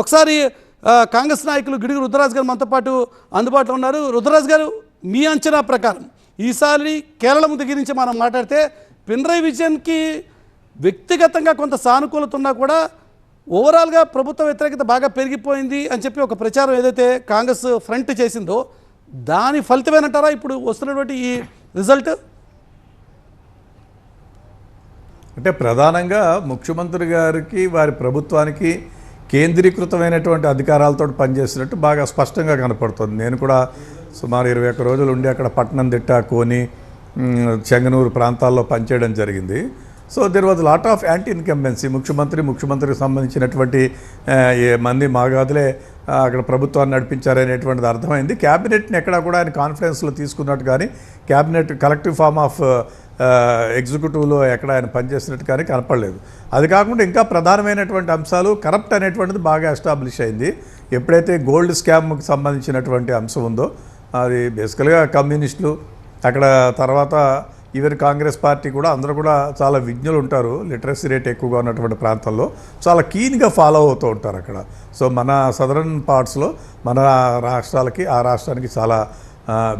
ఒకసారి కాంగ్రెస్ నాయకులు గిడుగు రుద్రరాజు గారు మనతో పాటు అందుబాటులో ఉన్నారు. రుద్రరాజు గారు, మీ అంచనా ప్రకారం ఈసారి కేరళం దగ్గర నుంచి మనం మాట్లాడితే పినరయి విజయన్కి వ్యక్తిగతంగా కొంత సానుకూలత ఉన్నా కూడా ఓవరాల్గా ప్రభుత్వ వ్యతిరేకత బాగా పెరిగిపోయింది అని చెప్పి ఒక ప్రచారం ఏదైతే కాంగ్రెస్ ఫ్రంట్ చేసిందో దాని ఫలితమేనంటారా ఇప్పుడు వస్తున్నటువంటి ఈ రిజల్ట్? అంటే ప్రధానంగా ముఖ్యమంత్రి గారికి వారి ప్రభుత్వానికి కేంద్రీకృతమైనటువంటి అధికారాలతో పనిచేసినట్టు బాగా స్పష్టంగా కనపడుతుంది. నేను కూడా సుమారు 21 రోజులు ఉండి అక్కడ పట్టణంతిట్ట, కోని, చెంగనూరు ప్రాంతాల్లో పనిచేయడం జరిగింది. So there was lot of anti incumbency. ముఖ్యమంత్రికి సంబంధించినటువంటి మంది మాగాదులే అక్కడ ప్రభుత్వాన్ని నడిపించారనేటువంటిది అర్థమైంది. క్యాబినెట్ని ఎక్కడా కూడా ఆయన కాన్ఫరెన్స్లో తీసుకున్నట్టు కానీ, క్యాబినెట్ కలెక్టివ్ ఫామ్ ఆఫ్ ఎగ్జిక్యూటివ్లో ఎక్కడ ఆయన పనిచేసినట్టు కానీ కనపడలేదు. అది కాకుండా ఇంకా ప్రధానమైనటువంటి అంశాలు కరప్ట్ అనేటువంటిది బాగా ఎస్టాబ్లిష్ అయింది. ఎప్పుడైతే గోల్డ్ స్కామ్కి సంబంధించినటువంటి అంశం ఉందో అది బేసికల్గా కమ్యూనిస్టులు అక్కడ, తర్వాత ఈవెన్ కాంగ్రెస్ పార్టీ కూడా అందరూ కూడా చాలా విజ్ఞులు ఉంటారు. లిటరసీ రేట్ ఎక్కువగా ఉన్నటువంటి ప్రాంతాల్లో చాలా కీన్గా ఫాలో అవుతూ ఉంటారు అక్కడ. సో మన సదరన్ పార్ట్స్లో మన రాష్ట్రాలకి ఆ రాష్ట్రానికి చాలా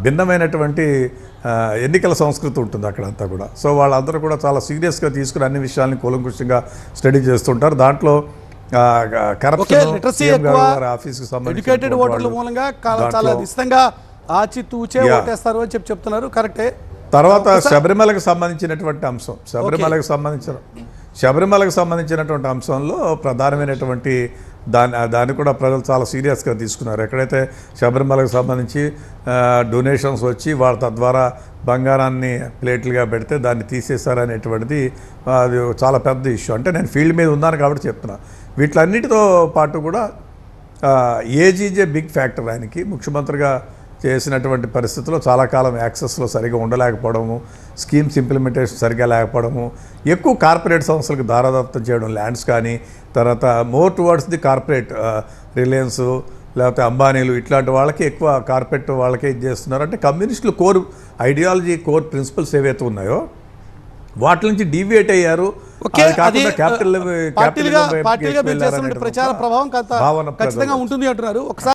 భిన్నమైనటువంటి ఎన్నికల సంస్కృతి ఉంటుంది అక్కడంతా కూడా. సో వాళ్ళందరూ కూడా చాలా సీరియస్గా తీసుకుని అన్ని విషయాల్ని కూలంకుషంగా స్టడీ చేస్తుంటారు. దాంట్లో కరప్షన్, ఆఫీస్కి సంబంధించిన ఓటర్ల మూలంగా చాలా ఇష్టంగా ఆచితూచే ఓటేస్తారు అని చెప్తున్నారు. కరెక్టే. తర్వాత శబరిమలకు సంబంధించినటువంటి అంశం, శబరిమలకు సంబంధించినటువంటి అంశంలో ప్రధానమైనటువంటి దాన్ని కూడా ప్రజలు చాలా సీరియస్గా తీసుకున్నారు. ఎక్కడైతే శబరిమలకు సంబంధించి డొనేషన్స్ వచ్చి వాళ్ళ తద్వారా బంగారాన్ని ప్లేట్లుగా పెడితే దాన్ని తీసేశారనేటువంటిది అది చాలా పెద్ద ఇష్యూ. అంటే నేను ఫీల్డ్ మీద ఉన్నాను కాబట్టి చెప్తున్నా. వీటిలన్నిటితో పాటు కూడా age is a big factor. ఆయనకి ముఖ్యమంత్రిగా చేసినటువంటి పరిస్థితుల్లో చాలా కాలం యాక్సెస్లో సరిగా ఉండలేకపోవడము, స్కీమ్స్ ఇంప్లిమెంటేషన్ సరిగా లేకపోవడము, ఎక్కువ కార్పొరేట్ సంస్థలకు దారాదత్తం చేయడం, ల్యాండ్స్ కానీ, తర్వాత more towards the corporate, Reliance లేకపోతే అంబానీలు ఇట్లాంటి వాళ్ళకి ఎక్కువ కార్పొరేట్ వాళ్ళకే ఇది చేస్తున్నారు. అంటే కమ్యూనిస్టులు కోర్ ఐడియాలజీ, కోర్ ప్రిన్సిపల్స్ ఏవైతే ఉన్నాయో వాటి నుంచి డీవియేట్ అయ్యారు. ప్రచార ప్రభావం ఖచ్చితంగా ఉంటుంది అంటున్నారు. ఒకసారి